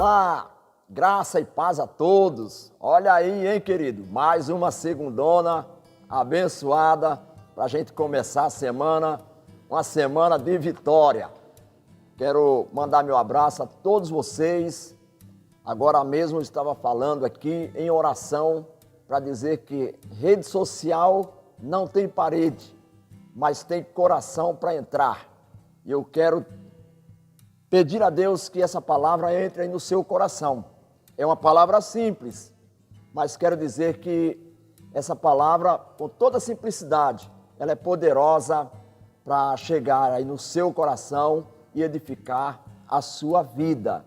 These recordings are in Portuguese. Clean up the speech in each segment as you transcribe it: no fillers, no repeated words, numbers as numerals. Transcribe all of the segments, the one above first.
Olá, graça e paz a todos. Olha aí, hein, querido? Mais uma segundona abençoada para a gente começar a semana, uma semana de vitória. Quero mandar meu abraço a todos vocês. Agora mesmo eu estava falando aqui em oração para dizer que rede social não tem parede, mas tem coração para entrar. E eu quero pedir a Deus que essa palavra entre aí no seu coração. É uma palavra simples, mas quero dizer que essa palavra, com toda simplicidade, ela é poderosa para chegar aí no seu coração e edificar a sua vida.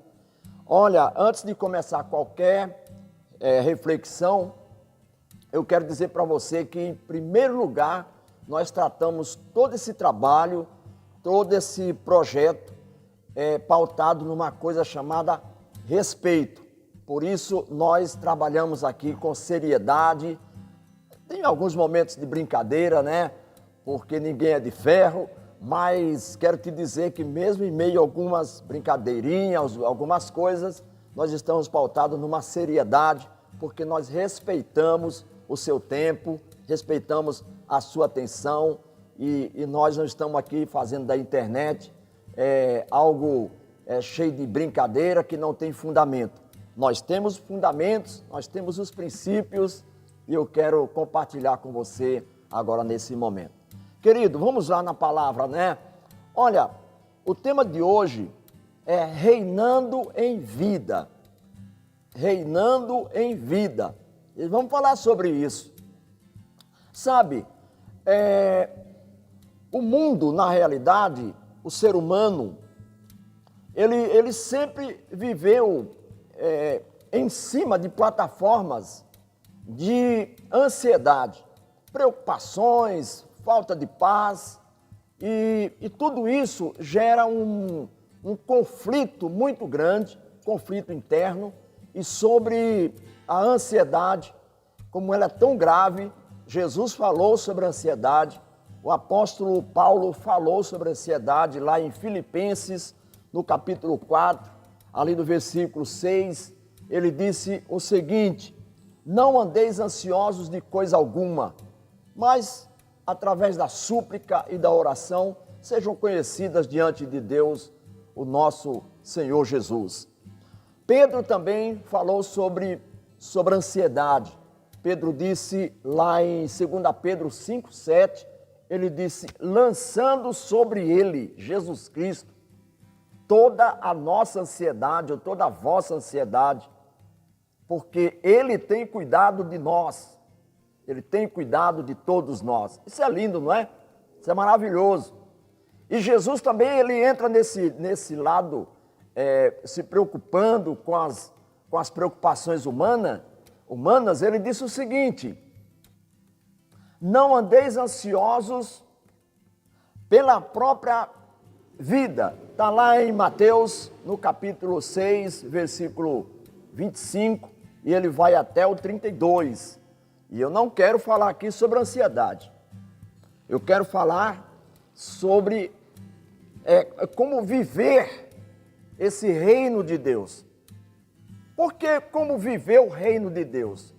Olha, antes de começar qualquer reflexão, eu quero dizer para você que, em primeiro lugar, nós tratamos todo esse trabalho, todo esse projeto, pautado numa coisa chamada respeito. Por isso, nós trabalhamos aqui com seriedade. Tem alguns momentos de brincadeira, né? Porque ninguém é de ferro, mas quero te dizer que mesmo em meio a algumas brincadeirinhas, algumas coisas, nós estamos pautados numa seriedade, porque nós respeitamos o seu tempo, respeitamos a sua atenção e nós não estamos aqui fazendo da internet algo cheio de brincadeira que não tem fundamento. Nós temos fundamentos, nós temos os princípios e eu quero compartilhar com você agora nesse momento. Querido, vamos lá na palavra, né? Olha, o tema de hoje é reinando em vida. Reinando em vida. E vamos falar sobre isso. Sabe, o mundo, na realidade, o ser humano, ele sempre viveu em cima de plataformas de ansiedade, preocupações, falta de paz, e tudo isso gera um conflito muito grande, conflito interno, e sobre a ansiedade, como ela é tão grave, Jesus falou sobre a ansiedade, o apóstolo Paulo falou sobre a ansiedade lá em Filipenses, no capítulo 4, ali no versículo 6, ele disse o seguinte: não andeis ansiosos de coisa alguma, mas através da súplica e da oração sejam conhecidas diante de Deus o nosso Senhor Jesus. Pedro também falou sobre a ansiedade. Pedro disse lá em 2 Pedro 5,7, ele disse, lançando sobre ele, Jesus Cristo, toda a nossa ansiedade, ou toda a vossa ansiedade, porque ele tem cuidado de nós, ele tem cuidado de todos nós. Isso é lindo, não é? Isso é maravilhoso. E Jesus também, ele entra nesse lado, se preocupando com as preocupações humanas, ele disse o seguinte: não andeis ansiosos pela própria vida. Está lá em Mateus, no capítulo 6, versículo 25, e ele vai até o 32. E eu não quero falar aqui sobre ansiedade. Eu quero falar sobre como viver esse reino de Deus. Porque como viver o reino de Deus?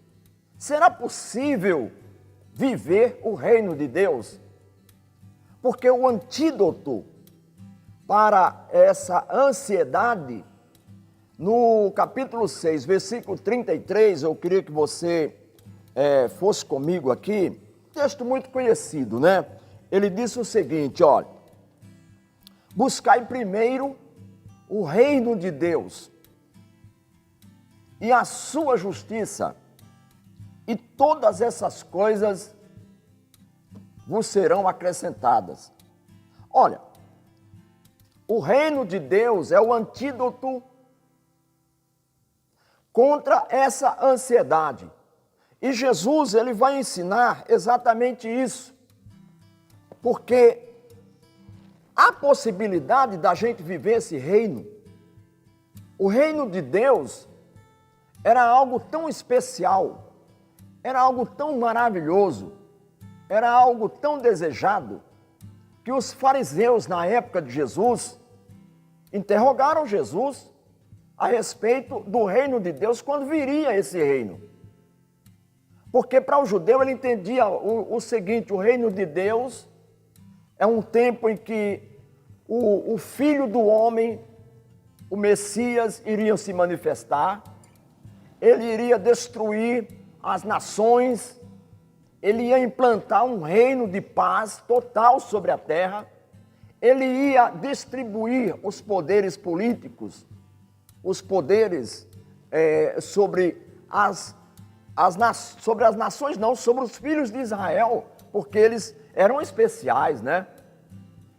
Será possível viver o reino de Deus? Porque o antídoto para essa ansiedade, no capítulo 6, versículo 33, eu queria que você fosse comigo aqui, texto muito conhecido, né? Ele disse o seguinte, olha, buscai primeiro o reino de Deus e a sua justiça, e todas essas coisas vos serão acrescentadas. Olha, o reino de Deus é o antídoto contra essa ansiedade. E Jesus, ele vai ensinar exatamente isso. Porque há possibilidade da gente viver esse reino. O reino de Deus era algo tão especial, era algo tão maravilhoso, era algo tão desejado, que os fariseus, na época de Jesus, interrogaram Jesus a respeito do reino de Deus, quando viria esse reino. Porque para o judeu ele entendia o seguinte: o reino de Deus é um tempo em que o Filho do Homem, o Messias, iria se manifestar, ele iria destruir as nações, ele ia implantar um reino de paz total sobre a terra, ele ia distribuir os poderes políticos, os poderes sobre as nações, não, sobre os filhos de Israel, porque eles eram especiais, né?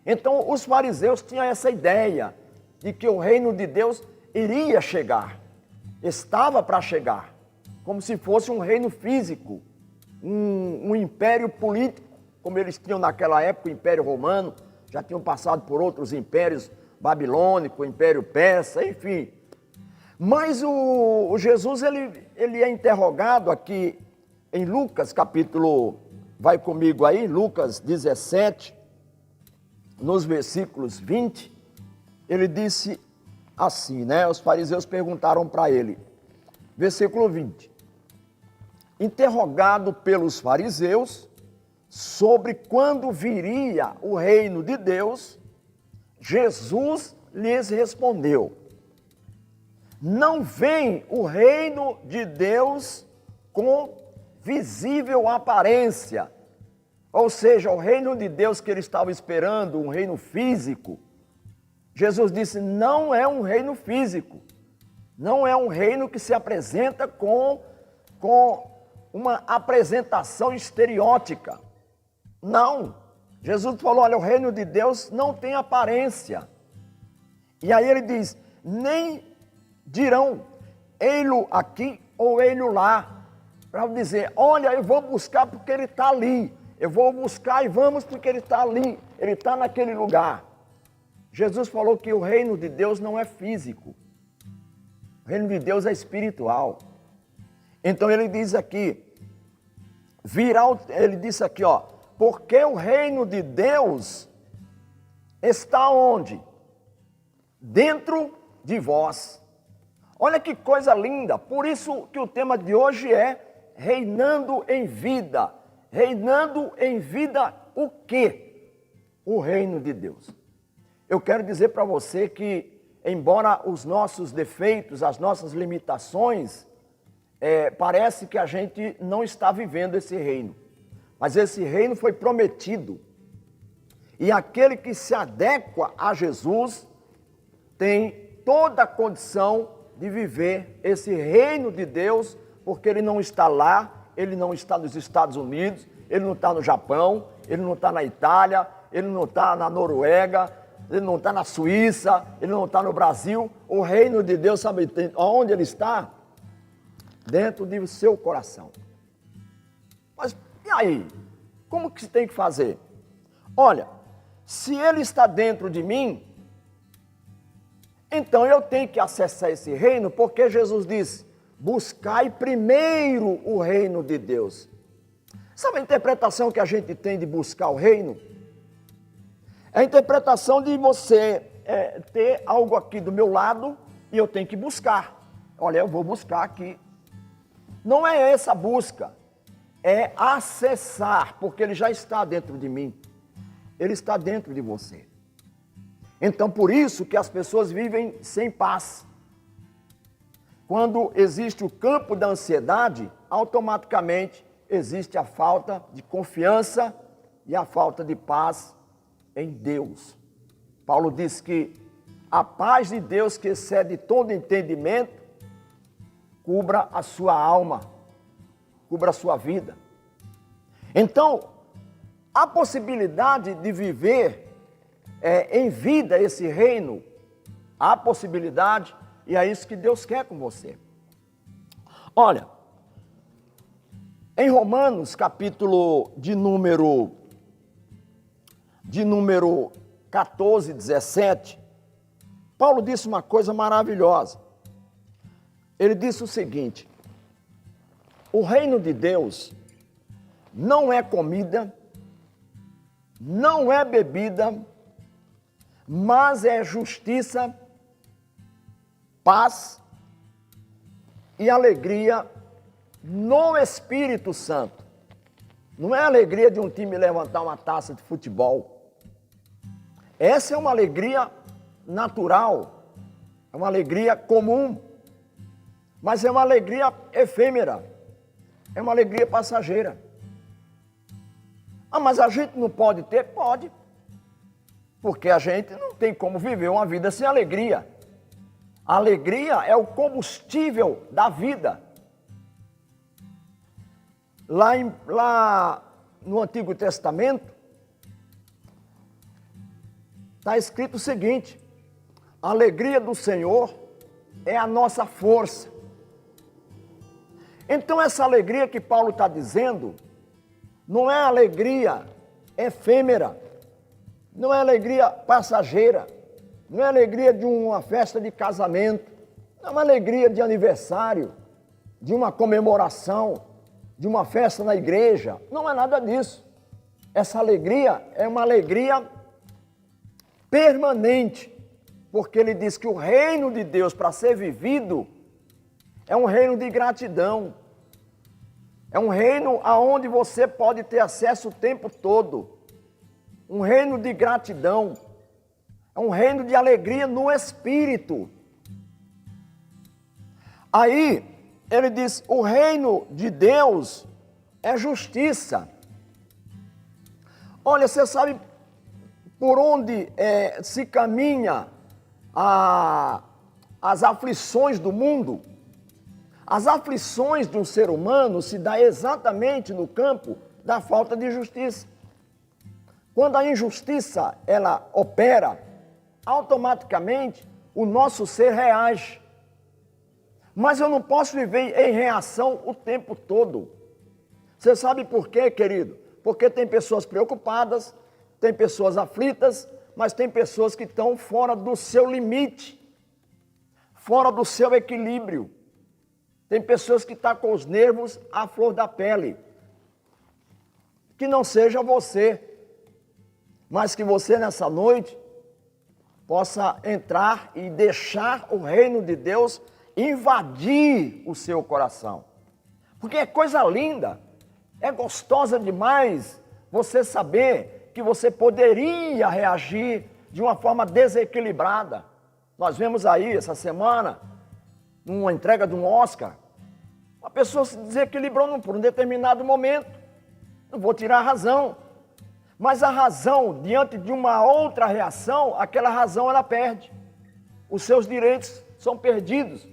Então os fariseus tinham essa ideia de que o reino de Deus iria chegar, estava para chegar, como se fosse um reino físico, um império político, como eles tinham naquela época, o Império Romano, já tinham passado por outros impérios, babilônico, Império Persa, enfim. Mas o Jesus, ele é interrogado aqui em Lucas, capítulo, vai comigo aí, Lucas 17, nos versículos 20, ele disse assim, né? Os fariseus perguntaram para ele, versículo 20, interrogado pelos fariseus sobre quando viria o reino de Deus, Jesus lhes respondeu: não vem o reino de Deus com visível aparência. Ou seja, o reino de Deus que ele estava esperando, um reino físico, Jesus disse, não é um reino físico. Não é um reino que se apresenta com uma apresentação estereótica. Não. Jesus falou, olha, o reino de Deus não tem aparência. E aí ele diz, nem dirão, ei-lo aqui ou ei-lo lá, para dizer, olha, eu vou buscar porque ele está ali, eu vou buscar e vamos porque ele está ali, ele está naquele lugar. Jesus falou que o reino de Deus não é físico, o reino de Deus é espiritual. Então ele diz aqui, ele disse aqui, ó, porque o reino de Deus está onde? Dentro de vós. Olha que coisa linda, por isso que o tema de hoje é reinando em vida. Reinando em vida o quê? O reino de Deus. Eu quero dizer para você que, embora os nossos defeitos, as nossas limitações, parece que a gente não está vivendo esse reino. Mas esse reino foi prometido. E aquele que se adequa a Jesus tem toda a condição de viver esse reino de Deus, porque ele não está lá, ele não está nos Estados Unidos, ele não está no Japão, ele não está na Itália, ele não está na Noruega, ele não está na Suíça, ele não está no Brasil. O reino de Deus, sabe onde ele está? Dentro do seu coração. Mas e aí? Como que se tem que fazer? Olha, se ele está dentro de mim, então eu tenho que acessar esse reino, porque Jesus disse, buscai primeiro o reino de Deus. Sabe a interpretação que a gente tem de buscar o reino? É a interpretação de você ter algo aqui do meu lado e eu tenho que buscar. Olha, eu vou buscar aqui. Não é essa busca, é acessar, porque ele já está dentro de mim. Ele está dentro de você. Então, por isso que as pessoas vivem sem paz. Quando existe o campo da ansiedade, automaticamente existe a falta de confiança e a falta de paz em Deus. Paulo diz que a paz de Deus, que excede todo entendimento, cubra a sua alma, cubra a sua vida. Então, a possibilidade de viver em vida esse reino, há possibilidade, e é isso que Deus quer com você. Olha, em Romanos, capítulo de número 14, 17, Paulo disse uma coisa maravilhosa. Ele disse o seguinte, o reino de Deus não é comida, não é bebida, mas é justiça, paz e alegria no Espírito Santo. Não é a alegria de um time levantar uma taça de futebol. Essa é uma alegria natural, é uma alegria comum, mas é uma alegria efêmera, é uma alegria passageira. Ah, mas a gente não pode ter? Pode, porque a gente não tem como viver uma vida sem alegria. A alegria é o combustível da vida. Lá no Antigo Testamento, está escrito o seguinte: a alegria do Senhor é a nossa força. Então essa alegria que Paulo está dizendo, não é alegria efêmera, não é alegria passageira, não é alegria de uma festa de casamento, não é uma alegria de aniversário, de uma comemoração, de uma festa na igreja, não é nada disso. Essa alegria é uma alegria permanente, porque ele diz que o reino de Deus, para ser vivido, é um reino de gratidão, é um reino aonde você pode ter acesso o tempo todo, um reino de gratidão, é um reino de alegria no Espírito. Aí, ele diz, o reino de Deus é justiça. Olha, você sabe por onde se caminha as aflições do mundo? As aflições de um ser humano se dá exatamente no campo da falta de justiça. Quando a injustiça, ela opera, automaticamente o nosso ser reage. Mas eu não posso viver em reação o tempo todo. Você sabe por quê, querido? Porque tem pessoas preocupadas, tem pessoas aflitas, mas tem pessoas que estão fora do seu limite, fora do seu equilíbrio. Tem pessoas que estão com os nervos à flor da pele. Que não seja você, mas que você nessa noite possa entrar e deixar o reino de Deus invadir o seu coração. Porque é coisa linda, é gostosa demais você saber que você poderia reagir de uma forma desequilibrada. Nós vemos aí essa semana, numa entrega de um Oscar, uma pessoa se desequilibrou por um determinado momento. Não vou tirar a razão, mas a razão, diante de uma outra reação, aquela razão ela perde. Os seus direitos são perdidos.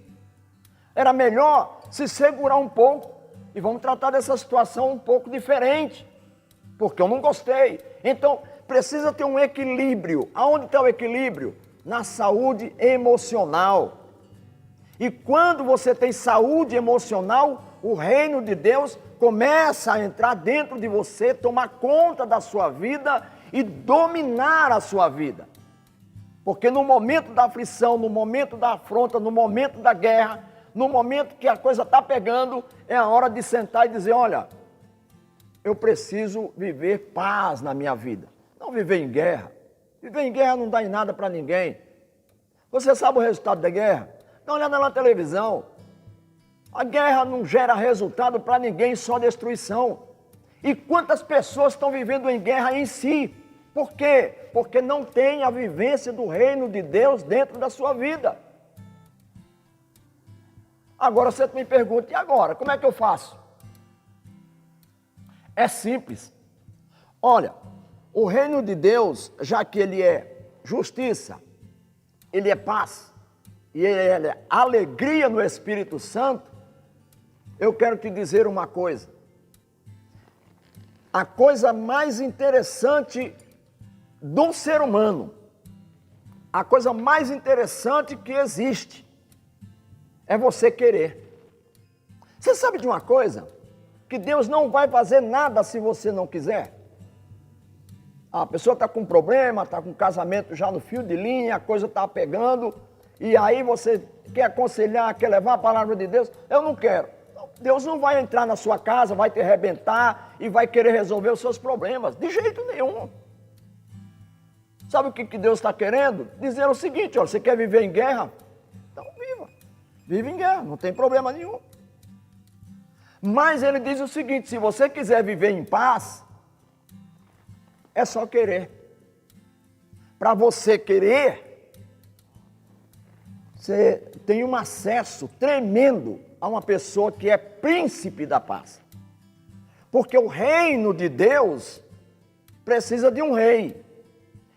Era melhor se segurar um pouco e vamos tratar dessa situação um pouco diferente, porque eu não gostei. Então, precisa ter um equilíbrio. Aonde está o equilíbrio? Na saúde emocional. E quando você tem saúde emocional, o reino de Deus começa a entrar dentro de você, tomar conta da sua vida e dominar a sua vida. Porque no momento da aflição, no momento da afronta, no momento da guerra, no momento que a coisa está pegando, é a hora de sentar e dizer, olha, eu preciso viver paz na minha vida. Não viver em guerra. Viver em guerra não dá em nada para ninguém. Você sabe o resultado da guerra? Dá uma olhada na televisão. A guerra não gera resultado para ninguém, só destruição. E quantas pessoas estão vivendo em guerra em si? Por quê? Porque não tem a vivência do reino de Deus dentro da sua vida. Agora você me pergunta, e agora? Como é que eu faço? É simples. Olha, o reino de Deus, já que ele é justiça, ele é paz, e ele é alegria no Espírito Santo, eu quero te dizer uma coisa. A coisa mais interessante do ser humano, a coisa mais interessante que existe, é você querer. Você sabe de uma coisa? Que Deus não vai fazer nada se você não quiser. A pessoa está com problema, está com casamento já no fio de linha, a coisa está pegando, e aí você quer aconselhar, quer levar a palavra de Deus, eu não quero. Deus não vai entrar na sua casa, vai te arrebentar e vai querer resolver os seus problemas, de jeito nenhum. Sabe o que Deus está querendo? Dizer o seguinte, olha, você quer viver em guerra? Então viva. Vive em guerra, não tem problema nenhum. Mas ele diz o seguinte: se você quiser viver em paz, é só querer. Para você querer, você tem um acesso tremendo a uma pessoa que é príncipe da paz. Porque o reino de Deus precisa de um rei.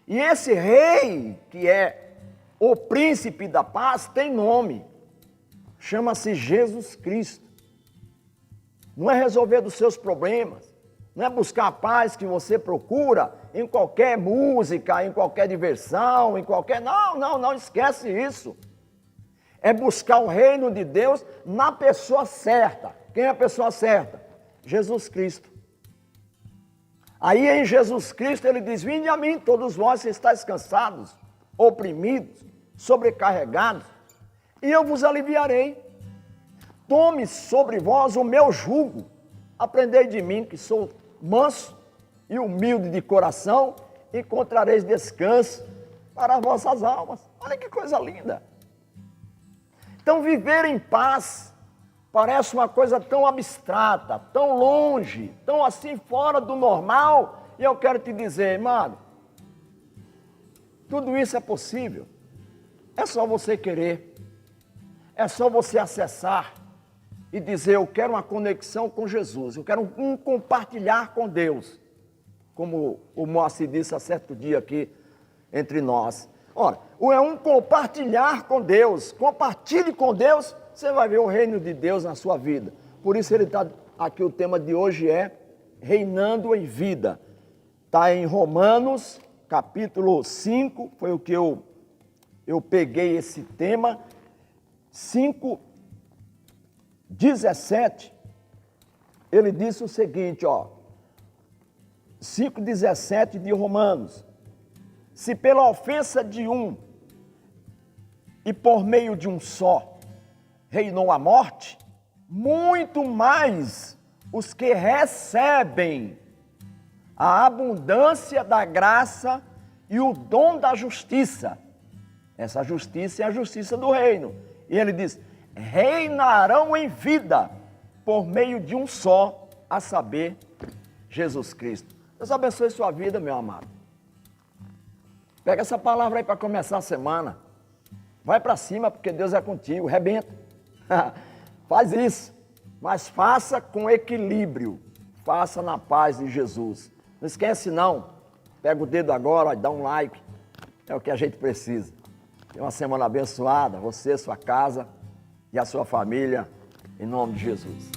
E esse rei, que é o príncipe da paz, tem nome. Chama-se Jesus Cristo. Não é resolver dos seus problemas, não é buscar a paz que você procura em qualquer música, em qualquer diversão, em qualquer... Não, esquece isso. É buscar o reino de Deus na pessoa certa. Quem é a pessoa certa? Jesus Cristo. Aí em Jesus Cristo ele diz: vinde a mim todos vós que estáis cansados, oprimidos, sobrecarregados, e eu vos aliviarei. Tome sobre vós o meu jugo, aprendei de mim que sou manso e humilde de coração, encontrareis descanso para as vossas almas. Olha que coisa linda. Então viver em paz parece uma coisa tão abstrata, tão longe, tão assim fora do normal, e eu quero te dizer, irmão, tudo isso é possível. É só você querer, é só você acessar e dizer: eu quero uma conexão com Jesus, eu quero um compartilhar com Deus, como o Moacir disse há certo dia aqui entre nós. Ora, é um compartilhar com Deus. Compartilhe com Deus, você vai ver o reino de Deus na sua vida. Por isso ele está aqui, o tema de hoje é reinando em vida. Está em Romanos, capítulo 5, foi o que eu peguei esse tema, 5:17, ele disse o seguinte, 5:17 de Romanos: se pela ofensa de um e por meio de um só reinou a morte, muito mais os que recebem a abundância da graça e o dom da justiça. Essa justiça é a justiça do reino. E ele diz: reinarão em vida por meio de um só, a saber, Jesus Cristo. Deus abençoe sua vida, meu amado. Pega essa palavra aí para começar a semana. Vai para cima, porque Deus é contigo, rebenta. Faz isso, mas faça com equilíbrio. Faça na paz de Jesus. Não esquece não, pega o dedo agora, dá um like. É o que a gente precisa. Tenha uma semana abençoada, você, sua casa e a sua família, em nome de Jesus.